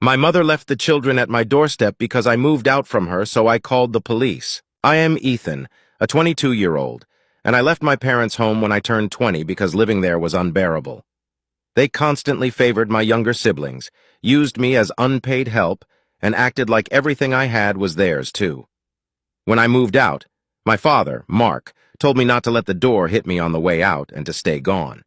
My mother left the children at my doorstep because I moved out from her, so I called the police. I am Ethan, a 22-year-old, and I left my parents' home when I turned 20 because living there was unbearable. They constantly favored my younger siblings, used me as unpaid help, and acted like everything I had was theirs, too. When I moved out, my father, Mark, told me not to let the door hit me on the way out and to stay gone.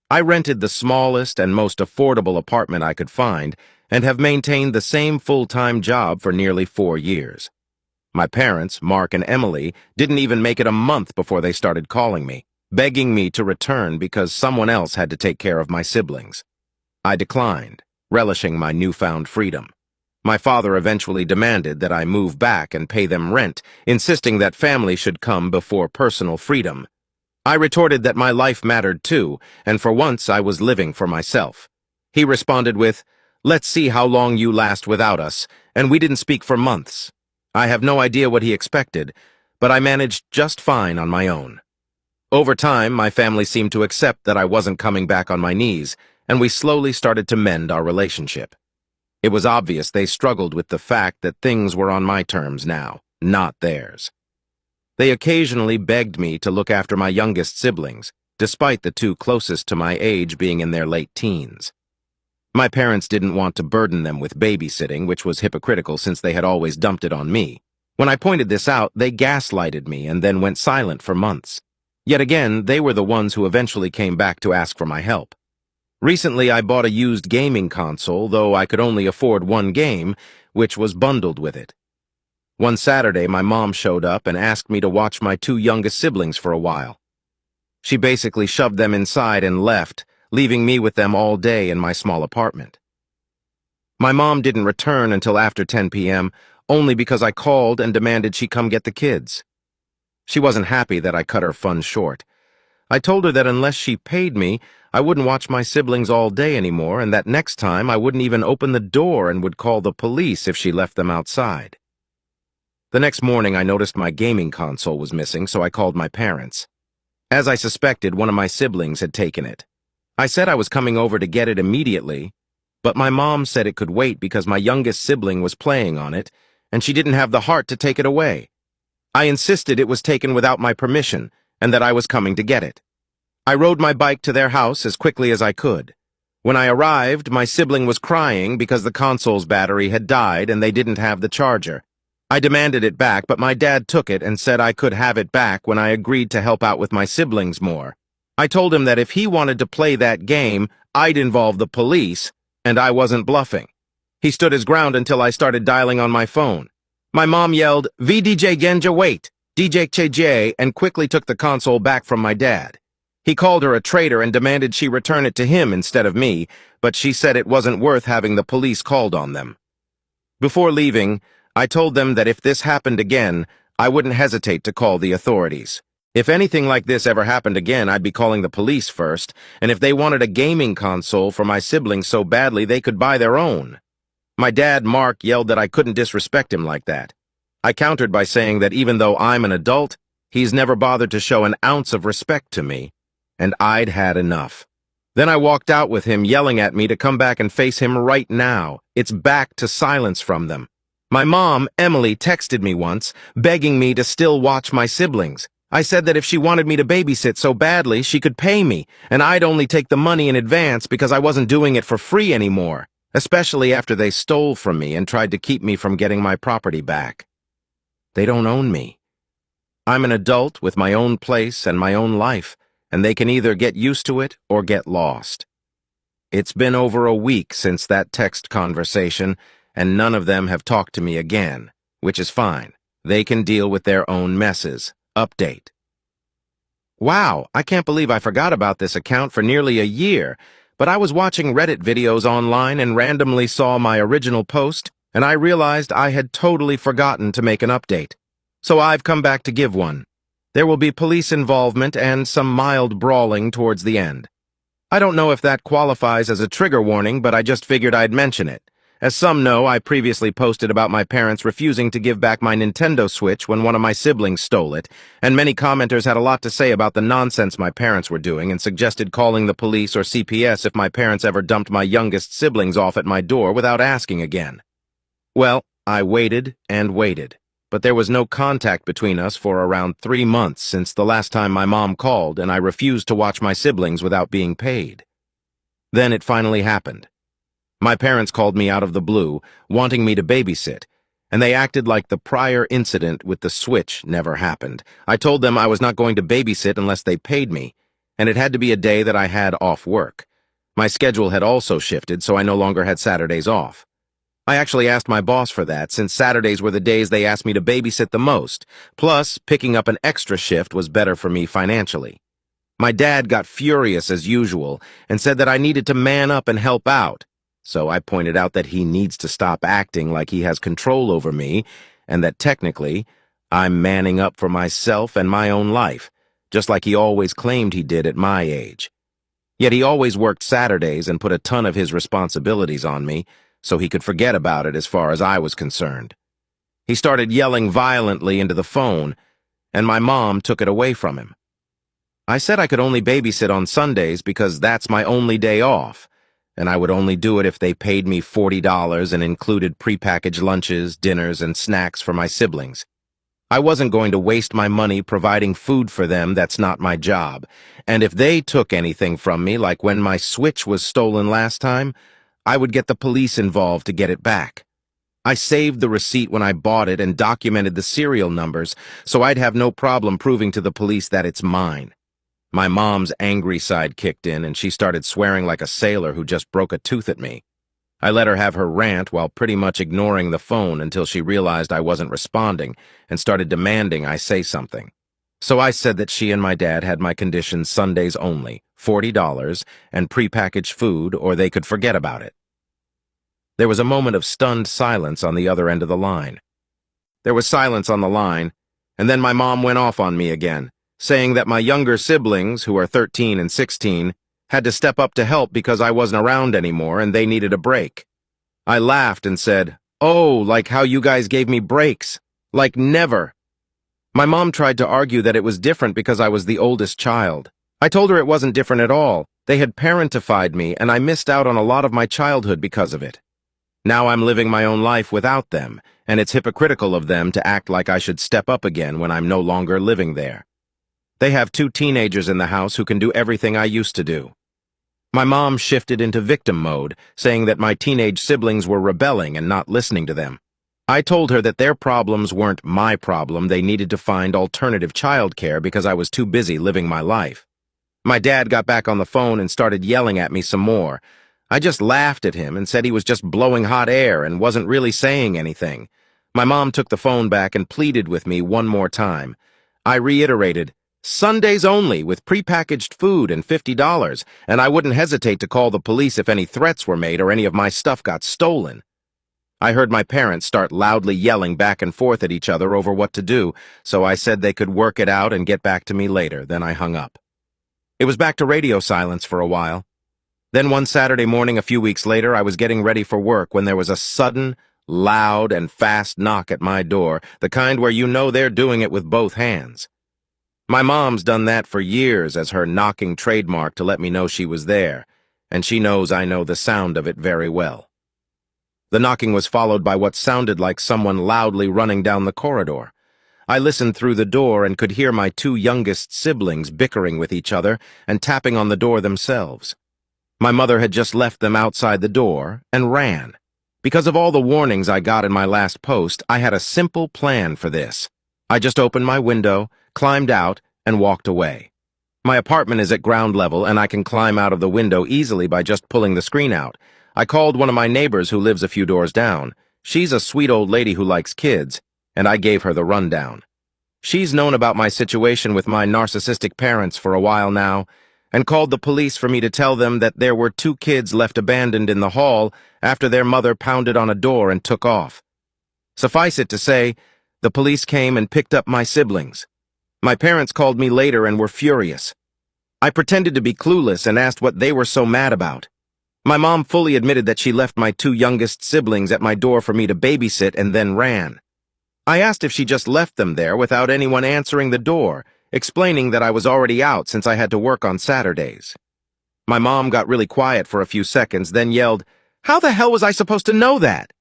I rented the smallest and most affordable apartment I could find and have maintained the same full-time job for nearly 4 years. My parents, Mark and Emily, didn't even make it a month before they started calling me, begging me to return because someone else had to take care of my siblings. I declined, relishing my newfound freedom. My father eventually demanded that I move back and pay them rent, insisting that family should come before personal freedom. I retorted that my life mattered too, and for once I was living for myself. He responded with, "Let's see how long you last without us," and we didn't speak for months. I have no idea what he expected, but I managed just fine on my own. Over time, my family seemed to accept that I wasn't coming back on my knees, and we slowly started to mend our relationship. It was obvious they struggled with the fact that things were on my terms now, not theirs. They occasionally begged me to look after my youngest siblings, despite the two closest to my age being in their late teens. My parents didn't want to burden them with babysitting, which was hypocritical since they had always dumped it on me. When I pointed this out, they gaslighted me and then went silent for months. Yet again, they were the ones who eventually came back to ask for my help. Recently, I bought a used gaming console, though I could only afford one game, which was bundled with it. One Saturday, my mom showed up and asked me to watch my two youngest siblings for a while. She basically shoved them inside and left, leaving me with them all day in my small apartment. My mom didn't return until after 10 p.m., only because I called and demanded she come get the kids. She wasn't happy that I cut her fun short. I told her that unless she paid me, I wouldn't watch my siblings all day anymore, and that next time I wouldn't even open the door and would call the police if she left them outside. The next morning, I noticed my gaming console was missing, so I called my parents. As I suspected, one of my siblings had taken it. I said I was coming over to get it immediately, but my mom said it could wait because my youngest sibling was playing on it, and she didn't have the heart to take it away. I insisted it was taken without my permission, and that I was coming to get it. I rode my bike to their house as quickly as I could. When I arrived, my sibling was crying because the console's battery had died and they didn't have the charger. I demanded it back, but my dad took it and said I could have it back when I agreed to help out with my siblings more. I told him that if he wanted to play that game, I'd involve the police, and I wasn't bluffing. He stood his ground until I started dialing on my phone. My mom yelled, "VDJ Genja, wait! DJ Cheje," and quickly took the console back from my dad. He called her a traitor and demanded she return it to him instead of me, but she said it wasn't worth having the police called on them. Before leaving, I told them that if this happened again, I wouldn't hesitate to call the authorities. If anything like this ever happened again, I'd be calling the police first, and if they wanted a gaming console for my siblings so badly they could buy their own. My dad, Mark, yelled that I couldn't disrespect him like that. I countered by saying that even though I'm an adult, he's never bothered to show an ounce of respect to me, and I'd had enough. Then I walked out with him yelling at me to come back and face him right now. It's back to silence from them. My mom, Emily, texted me once, begging me to still watch my siblings. I said that if she wanted me to babysit so badly, she could pay me, and I'd only take the money in advance because I wasn't doing it for free anymore, especially after they stole from me and tried to keep me from getting my property back. They don't own me. I'm an adult with my own place and my own life, and they can either get used to it or get lost. It's been over a week since that text conversation, and none of them have talked to me again, which is fine. They can deal with their own messes. Update. Wow, I can't believe I forgot about this account for nearly a year, but I was watching Reddit videos online and randomly saw my original post, and I realized I had totally forgotten to make an update. So I've come back to give one. There will be police involvement and some mild brawling towards the end. I don't know if that qualifies as a trigger warning, but I just figured I'd mention it. As some know, I previously posted about my parents refusing to give back my Nintendo Switch when one of my siblings stole it, and many commenters had a lot to say about the nonsense my parents were doing and suggested calling the police or CPS if my parents ever dumped my youngest siblings off at my door without asking again. Well, I waited and waited, but there was no contact between us for around 3 months since the last time my mom called, and I refused to watch my siblings without being paid. Then it finally happened. My parents called me out of the blue, wanting me to babysit, and they acted like the prior incident with the Switch never happened. I told them I was not going to babysit unless they paid me, and it had to be a day that I had off work. My schedule had also shifted, so I no longer had Saturdays off. I actually asked my boss for that, since Saturdays were the days they asked me to babysit the most. Plus, picking up an extra shift was better for me financially. My dad got furious as usual and said that I needed to man up and help out. So I pointed out that he needs to stop acting like he has control over me, and that technically, I'm manning up for myself and my own life, just like he always claimed he did at my age. Yet he always worked Saturdays and put a ton of his responsibilities on me, so he could forget about it as far as I was concerned. He started yelling violently into the phone, and my mom took it away from him. I said I could only babysit on Sundays because that's my only day off, and I would only do it if they paid me $40 and included prepackaged lunches, dinners, and snacks for my siblings. I wasn't going to waste my money providing food for them. That's not my job. And if they took anything from me, like when my Switch was stolen last time, I would get the police involved to get it back. I saved the receipt when I bought it and documented the serial numbers, so I'd have no problem proving to the police that it's mine. My mom's angry side kicked in, and she started swearing like a sailor who just broke a tooth at me. I let her have her rant while pretty much ignoring the phone until she realized I wasn't responding and started demanding I say something. So I said that she and my dad had my conditions Sundays only, $40, and prepackaged food, or they could forget about it. There was a moment of stunned silence on the other end of the line. There was silence on the line, and then my mom went off on me again, saying that my younger siblings, who are 13 and 16, had to step up to help because I wasn't around anymore and they needed a break. I laughed and said, "Oh, like how you guys gave me breaks. Like never." My mom tried to argue that it was different because I was the oldest child. I told her it wasn't different at all. They had parentified me, and I missed out on a lot of my childhood because of it. Now I'm living my own life without them, and it's hypocritical of them to act like I should step up again when I'm no longer living there. They have 2 teenagers in the house who can do everything I used to do. My mom shifted into victim mode, saying that my teenage siblings were rebelling and not listening to them. I told her that their problems weren't my problem. They needed to find alternative childcare because I was too busy living my life. My dad got back on the phone and started yelling at me some more. I just laughed at him and said he was just blowing hot air and wasn't really saying anything. My mom took the phone back and pleaded with me one more time. I reiterated, "Sundays only with prepackaged food and $50, and I wouldn't hesitate to call the police if any threats were made or any of my stuff got stolen." I heard my parents start loudly yelling back and forth at each other over what to do, so I said they could work it out and get back to me later. Then I hung up. It was back to radio silence for a while. Then one Saturday morning a few weeks later, I was getting ready for work when there was a sudden, loud, and fast knock at my door, the kind where you know they're doing it with both hands. My mom's done that for years as her knocking trademark to let me know she was there, and she knows I know the sound of it very well. The knocking was followed by what sounded like someone loudly running down the corridor. I listened through the door and could hear my 2 youngest siblings bickering with each other and tapping on the door themselves. My mother had just left them outside the door and ran. Because of all the warnings I got in my last post, I had a simple plan for this. I just opened my window, climbed out, and walked away. My apartment is at ground level, and I can climb out of the window easily by just pulling the screen out. I called one of my neighbors who lives a few doors down. She's a sweet old lady who likes kids, and I gave her the rundown. She's known about my situation with my narcissistic parents for a while now, and called the police for me to tell them that there were 2 kids left abandoned in the hall after their mother pounded on a door and took off. Suffice it to say, the police came and picked up my siblings. My parents called me later and were furious. I pretended to be clueless and asked what they were so mad about. My mom fully admitted that she left my two youngest siblings at my door for me to babysit and then ran. I asked if she just left them there without anyone answering the door, explaining that I was already out since I had to work on Saturdays. My mom got really quiet for a few seconds, then yelled, "How the hell was I supposed to know that?"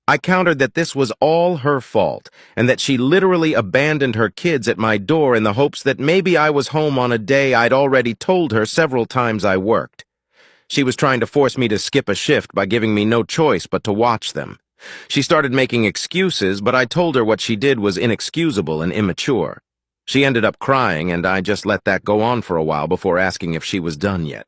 I countered that this was all her fault, and that she literally abandoned her kids at my door in the hopes that maybe I was home on a day I'd already told her several times I worked. She was trying to force me to skip a shift by giving me no choice but to watch them. She started making excuses, but I told her what she did was inexcusable and immature. She ended up crying, and I just let that go on for a while before asking if she was done yet.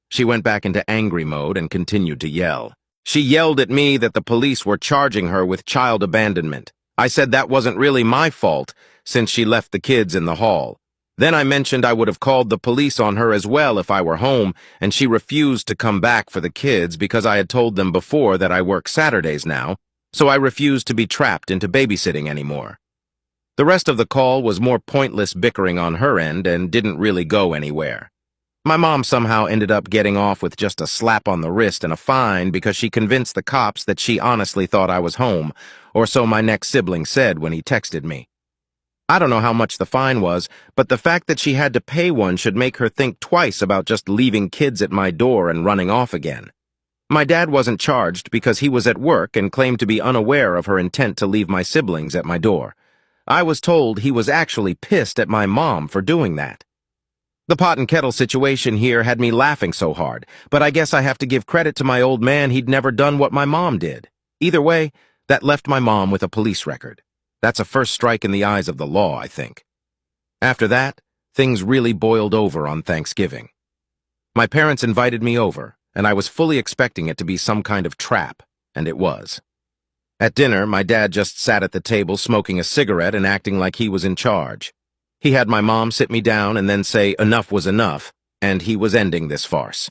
She went back into angry mode and continued to yell. She yelled at me that the police were charging her with child abandonment. I said that wasn't really my fault, since she left the kids in the hall. Then I mentioned I would have called the police on her as well if I were home, and she refused to come back for the kids because I had told them before that I work Saturdays now, so I refused to be trapped into babysitting anymore. The rest of the call was more pointless bickering on her end and didn't really go anywhere. My mom somehow ended up getting off with just a slap on the wrist and a fine because she convinced the cops that she honestly thought I was home, or so my next sibling said when he texted me. I don't know how much the fine was, but the fact that she had to pay one should make her think twice about just leaving kids at my door and running off again. My dad wasn't charged because he was at work and claimed to be unaware of her intent to leave my siblings at my door. I was told he was actually pissed at my mom for doing that. The pot and kettle situation here had me laughing so hard, but I guess I have to give credit to my old man. He'd never done what my mom did. Either way, that left my mom with a police record. That's a first strike in the eyes of the law, I think. After that, things really boiled over on Thanksgiving. My parents invited me over, and I was fully expecting it to be some kind of trap, and it was. At dinner, my dad just sat at the table smoking a cigarette and acting like he was in charge. He had my mom sit me down and then say enough was enough, and he was ending this farce.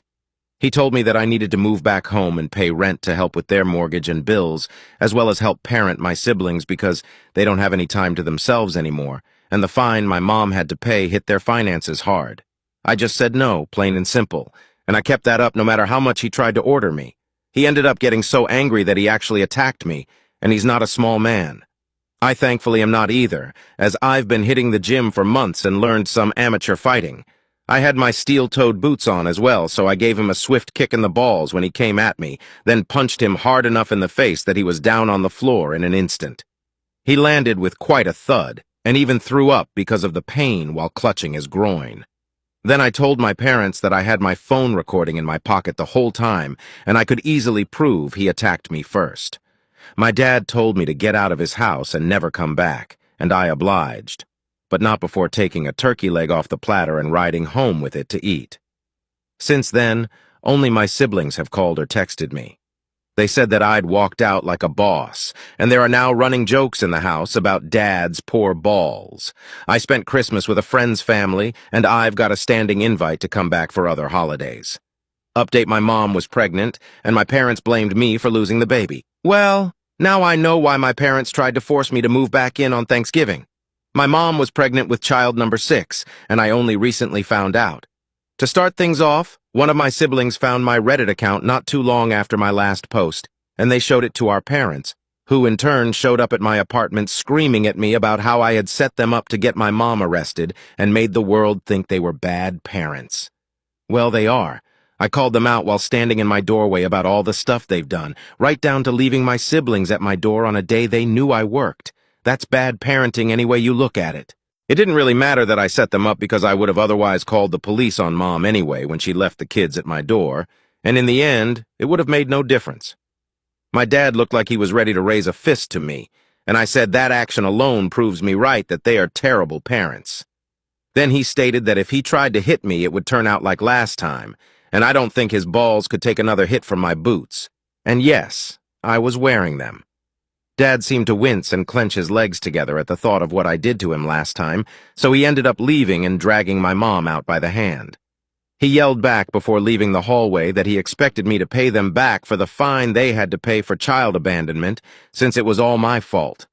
He told me that I needed to move back home and pay rent to help with their mortgage and bills, as well as help parent my siblings because they don't have any time to themselves anymore, and the fine my mom had to pay hit their finances hard. I just said no, plain and simple, and I kept that up no matter how much he tried to order me. He ended up getting so angry that he actually attacked me, and he's not a small man. I thankfully am not either, as I've been hitting the gym for months and learned some amateur fighting. I had my steel-toed boots on as well, so I gave him a swift kick in the balls when he came at me, then punched him hard enough in the face that he was down on the floor in an instant. He landed with quite a thud, and even threw up because of the pain while clutching his groin. Then I told my parents that I had my phone recording in my pocket the whole time, and I could easily prove he attacked me first. My dad told me to get out of his house and never come back, and I obliged, but not before taking a turkey leg off the platter and riding home with it to eat. Since then, only my siblings have called or texted me. They said that I'd walked out like a boss, and there are now running jokes in the house about Dad's poor balls. I spent Christmas with a friend's family, and I've got a standing invite to come back for other holidays. Update: my mom was pregnant, and my parents blamed me for losing the baby. Well, now I know why my parents tried to force me to move back in on Thanksgiving. My mom was pregnant with child number 6, and I only recently found out. To start things off, one of my siblings found my Reddit account not too long after my last post, and they showed it to our parents, who in turn showed up at my apartment screaming at me about how I had set them up to get my mom arrested and made the world think they were bad parents. Well, they are. I called them out while standing in my doorway about all the stuff they've done, right down to leaving my siblings at my door on a day they knew I worked. That's bad parenting any way you look at it. It didn't really matter that I set them up because I would have otherwise called the police on Mom anyway when she left the kids at my door, and in the end, it would have made no difference. My dad looked like he was ready to raise a fist to me, and I said that action alone proves me right that they are terrible parents. Then he stated that if he tried to hit me, it would turn out like last time, and I don't think his balls could take another hit from my boots. And yes, I was wearing them. Dad seemed to wince and clench his legs together at the thought of what I did to him last time, so he ended up leaving and dragging my mom out by the hand. He yelled back before leaving the hallway that he expected me to pay them back for the fine they had to pay for child abandonment, since it was all my fault.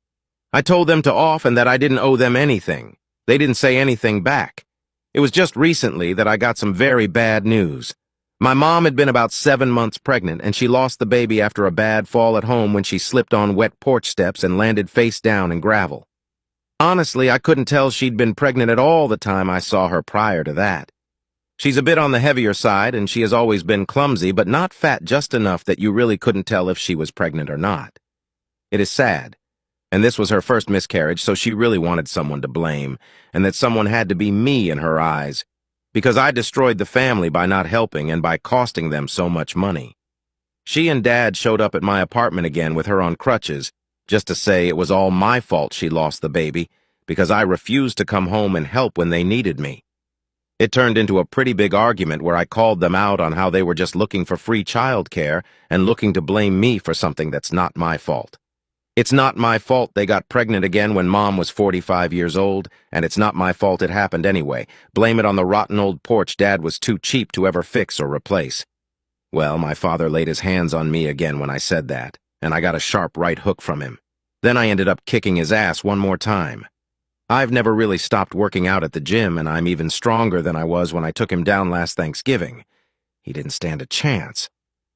I told them to off and that I didn't owe them anything. They didn't say anything back. It was just recently that I got some very bad news. My mom had been about 7 months pregnant, and she lost the baby after a bad fall at home when she slipped on wet porch steps and landed face down in gravel. Honestly, I couldn't tell she'd been pregnant at all the time I saw her prior to that. She's a bit on the heavier side, and she has always been clumsy, but not fat just enough that you really couldn't tell if she was pregnant or not. It is sad, and this was her first miscarriage, so she really wanted someone to blame, and that someone had to be me in her eyes, because I destroyed the family by not helping and by costing them so much money. She and Dad showed up at my apartment again with her on crutches, just to say it was all my fault she lost the baby, because I refused to come home and help when they needed me. It turned into a pretty big argument where I called them out on how they were just looking for free childcare and looking to blame me for something that's not my fault. It's not my fault they got pregnant again when Mom was 45 years old, and it's not my fault it happened anyway. Blame it on the rotten old porch Dad was too cheap to ever fix or replace. Well, my father laid his hands on me again when I said that, and I got a sharp right hook from him. Then I ended up kicking his ass one more time. I've never really stopped working out at the gym, and I'm even stronger than I was when I took him down last Thanksgiving. He didn't stand a chance.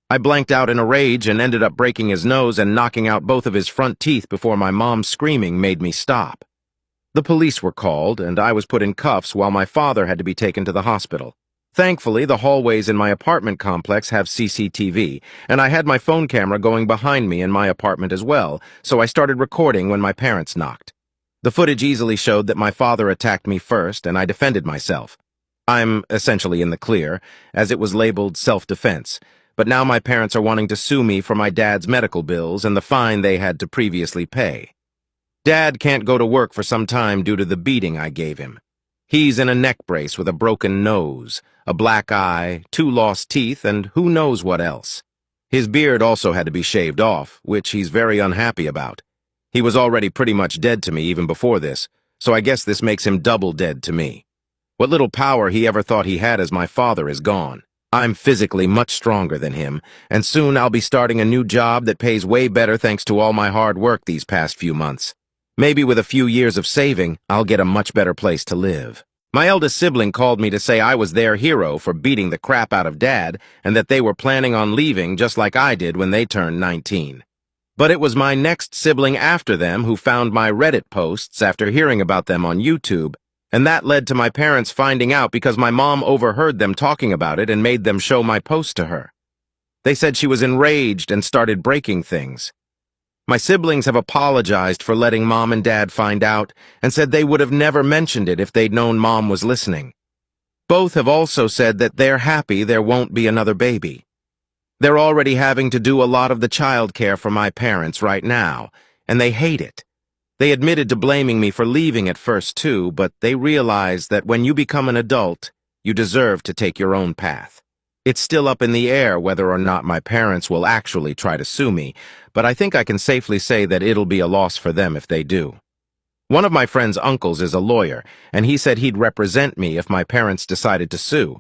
I blanked out in a rage and ended up breaking his nose and knocking out both of his front teeth before my mom's screaming made me stop. The police were called, and I was put in cuffs while my father had to be taken to the hospital. Thankfully, the hallways in my apartment complex have CCTV, and I had my phone camera going behind me in my apartment as well, so I started recording when my parents knocked. The footage easily showed that my father attacked me first, and I defended myself. I'm essentially in the clear, as it was labeled self-defense, but now my parents are wanting to sue me for my dad's medical bills and the fine they had to previously pay. Dad can't go to work for some time due to the beating I gave him. He's in a neck brace with a broken nose, a black eye, 2 lost teeth, and who knows what else. His beard also had to be shaved off, which he's very unhappy about. He was already pretty much dead to me even before this, so I guess this makes him double dead to me. What little power he ever thought he had as my father is gone. I'm physically much stronger than him, and soon I'll be starting a new job that pays way better thanks to all my hard work these past few months. Maybe with a few years of saving, I'll get a much better place to live. My eldest sibling called me to say I was their hero for beating the crap out of Dad, and that they were planning on leaving just like I did when they turned 19. But it was my next sibling after them who found my Reddit posts after hearing about them on YouTube, and that led to my parents finding out because my mom overheard them talking about it and made them show my post to her. They said she was enraged and started breaking things. My siblings have apologized for letting Mom and Dad find out and said they would have never mentioned it if they'd known Mom was listening. Both have also said that they're happy there won't be another baby. They're already having to do a lot of the child care for my parents right now, and they hate it. They admitted to blaming me for leaving at first too, but they realize that when you become an adult, you deserve to take your own path. It's still up in the air whether or not my parents will actually try to sue me, but I think I can safely say that it'll be a loss for them if they do. One of my friend's uncles is a lawyer, and he said he'd represent me if my parents decided to sue.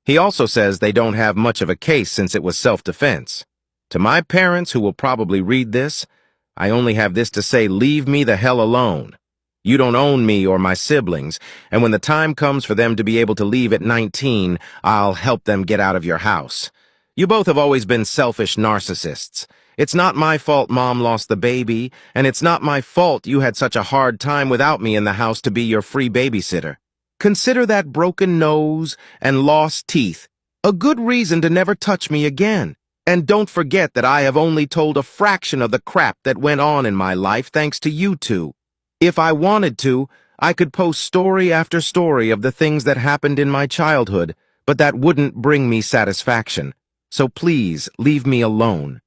He also says they don't have much of a case since it was self-defense. To my parents, who will probably read this, I only have this to say: leave me the hell alone. You don't own me or my siblings, and when the time comes for them to be able to leave at 19, I'll help them get out of your house. You both have always been selfish narcissists. It's not my fault Mom lost the baby, and it's not my fault you had such a hard time without me in the house to be your free babysitter. Consider that broken nose and lost teeth a good reason to never touch me again. And don't forget that I have only told a fraction of the crap that went on in my life thanks to you two. If I wanted to, I could post story after story of the things that happened in my childhood, but that wouldn't bring me satisfaction. So please, leave me alone.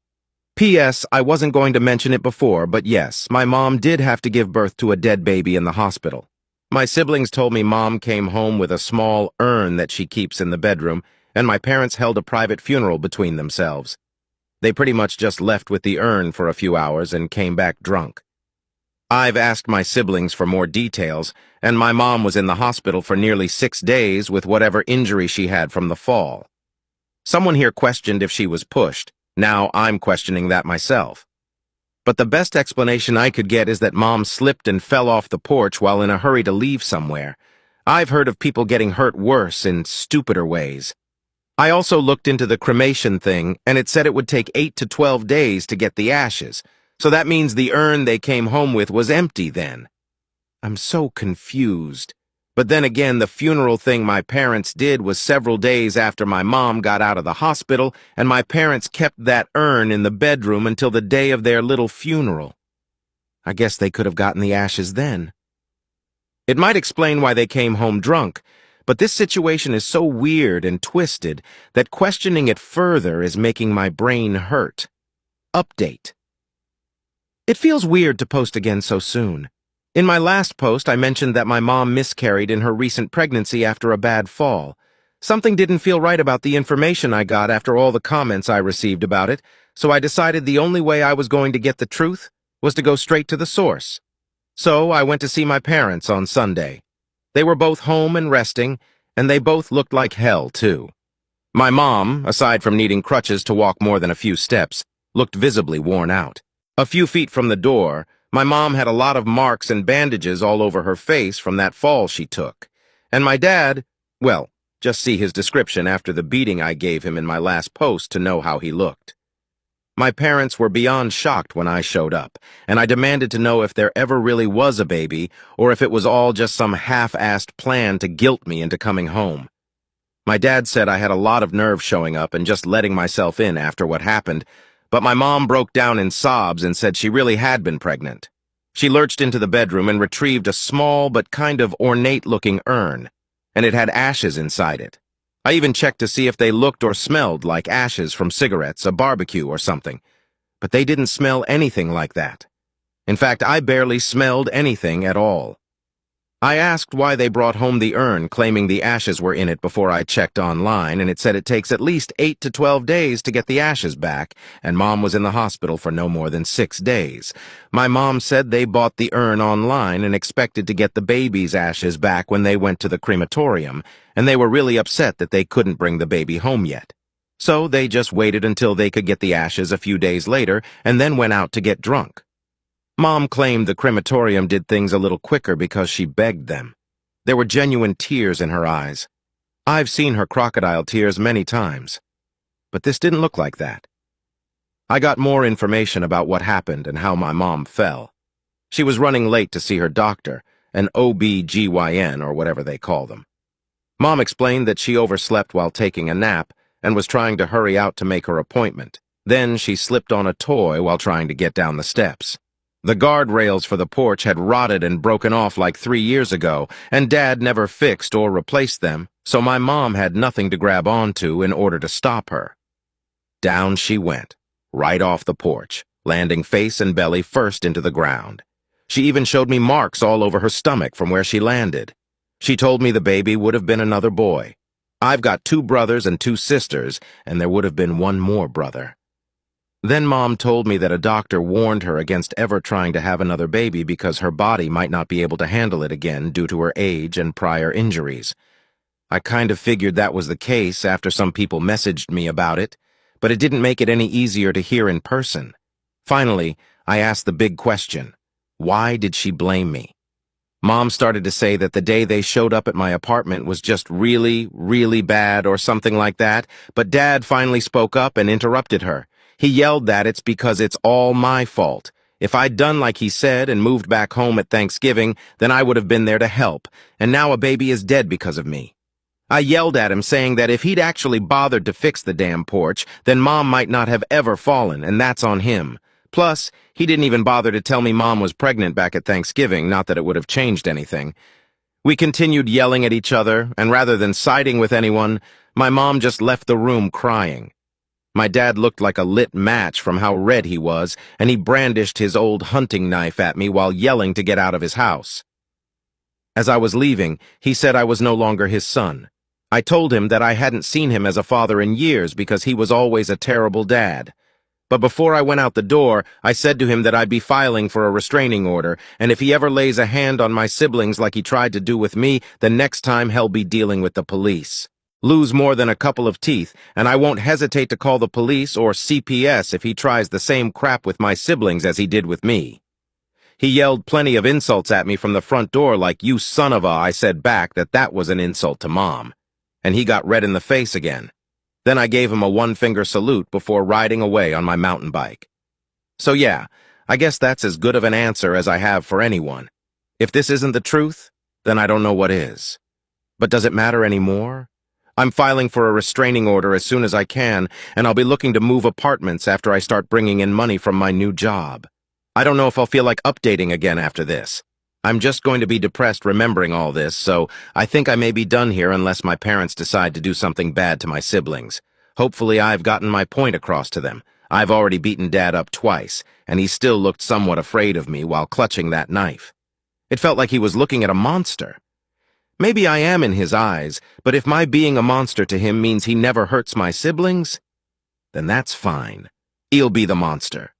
P.S. I wasn't going to mention it before, but yes, my mom did have to give birth to a dead baby in the hospital. My siblings told me Mom came home with a small urn that she keeps in the bedroom, and my parents held a private funeral between themselves. They pretty much just left with the urn for a few hours and came back drunk. I've asked my siblings for more details, and my mom was in the hospital for nearly 6 days with whatever injury she had from the fall. Someone here questioned if she was pushed. Now I'm questioning that myself. But the best explanation I could get is that Mom slipped and fell off the porch while in a hurry to leave somewhere. I've heard of people getting hurt worse in stupider ways. I also looked into the cremation thing, and it said it would take 8 to 12 days to get the ashes, so that means the urn they came home with was empty then. I'm so confused. But then again, the funeral thing my parents did was several days after my mom got out of the hospital, and my parents kept that urn in the bedroom until the day of their little funeral. I guess they could have gotten the ashes then. It might explain why they came home drunk, but this situation is so weird and twisted that questioning it further is making my brain hurt. Update. It feels weird to post again so soon. In my last post, I mentioned that my mom miscarried in her recent pregnancy after a bad fall. Something didn't feel right about the information I got after all the comments I received about it, so I decided the only way I was going to get the truth was to go straight to the source. So I went to see my parents on Sunday. They were both home and resting, and they both looked like hell, too. My mom, aside from needing crutches to walk more than a few steps, looked visibly worn out. A few feet from the door, my mom had a lot of marks and bandages all over her face from that fall she took. And my dad, well, just see his description after the beating I gave him in my last post to know how he looked. My parents were beyond shocked when I showed up, and I demanded to know if there ever really was a baby or if it was all just some half-assed plan to guilt me into coming home. My dad said I had a lot of nerve showing up and just letting myself in after what happened, but my mom broke down in sobs and said she really had been pregnant. She lurched into the bedroom and retrieved a small but kind of ornate-looking urn, and it had ashes inside it. I even checked to see if they looked or smelled like ashes from cigarettes, a barbecue, or something, but they didn't smell anything like that. In fact, I barely smelled anything at all. I asked why they brought home the urn, claiming the ashes were in it before I checked online, and it said it takes at least 8 to 12 days to get the ashes back, and Mom was in the hospital for no more than 6 days. My mom said they bought the urn online and expected to get the baby's ashes back when they went to the crematorium, and they were really upset that they couldn't bring the baby home yet. So they just waited until they could get the ashes a few days later, and then went out to get drunk. Mom claimed the crematorium did things a little quicker because she begged them. There were genuine tears in her eyes. I've seen her crocodile tears many times, but this didn't look like that. I got more information about what happened and how my mom fell. She was running late to see her doctor, an OB-GYN or whatever they call them. Mom explained that she overslept while taking a nap and was trying to hurry out to make her appointment. Then she slipped on a toy while trying to get down the steps. The guardrails for the porch had rotted and broken off like 3 years ago, and Dad never fixed or replaced them, so my mom had nothing to grab onto in order to stop her. Down she went, right off the porch, landing face and belly first into the ground. She even showed me marks all over her stomach from where she landed. She told me the baby would have been another boy. I've got 2 brothers and 2 sisters, and there would have been 1 more brother. Then Mom told me that a doctor warned her against ever trying to have another baby because her body might not be able to handle it again due to her age and prior injuries. I kind of figured that was the case after some people messaged me about it, but it didn't make it any easier to hear in person. Finally, I asked the big question: why did she blame me? Mom started to say that the day they showed up at my apartment was just really, really bad or something like that, but Dad finally spoke up and interrupted her. He yelled that it's because it's all my fault. If I'd done like he said and moved back home at Thanksgiving, then I would have been there to help, and now a baby is dead because of me. I yelled at him, saying that if he'd actually bothered to fix the damn porch, then Mom might not have ever fallen, and that's on him. Plus, he didn't even bother to tell me Mom was pregnant back at Thanksgiving, not that it would have changed anything. We continued yelling at each other, and rather than siding with anyone, my mom just left the room crying. My dad looked like a lit match from how red he was, and he brandished his old hunting knife at me while yelling to get out of his house. As I was leaving, he said I was no longer his son. I told him that I hadn't seen him as a father in years because he was always a terrible dad. But before I went out the door, I said to him that I'd be filing for a restraining order, and if he ever lays a hand on my siblings like he tried to do with me, then next time he'll be dealing with the police. Lose more than a couple of teeth, and I won't hesitate to call the police or CPS if he tries the same crap with my siblings as he did with me. He yelled plenty of insults at me from the front door like, "You son of a," I said back that was an insult to Mom. And he got red in the face again. Then I gave him a one-finger salute before riding away on my mountain bike. So yeah, I guess that's as good of an answer as I have for anyone. If this isn't the truth, then I don't know what is. But does it matter anymore? I'm filing for a restraining order as soon as I can, and I'll be looking to move apartments after I start bringing in money from my new job. I don't know if I'll feel like updating again after this. I'm just going to be depressed remembering all this, so I think I may be done here unless my parents decide to do something bad to my siblings. Hopefully I've gotten my point across to them. I've already beaten Dad up twice, and he still looked somewhat afraid of me while clutching that knife. It felt like he was looking at a monster. Maybe I am in his eyes, but if my being a monster to him means he never hurts my siblings, then that's fine. He'll be the monster.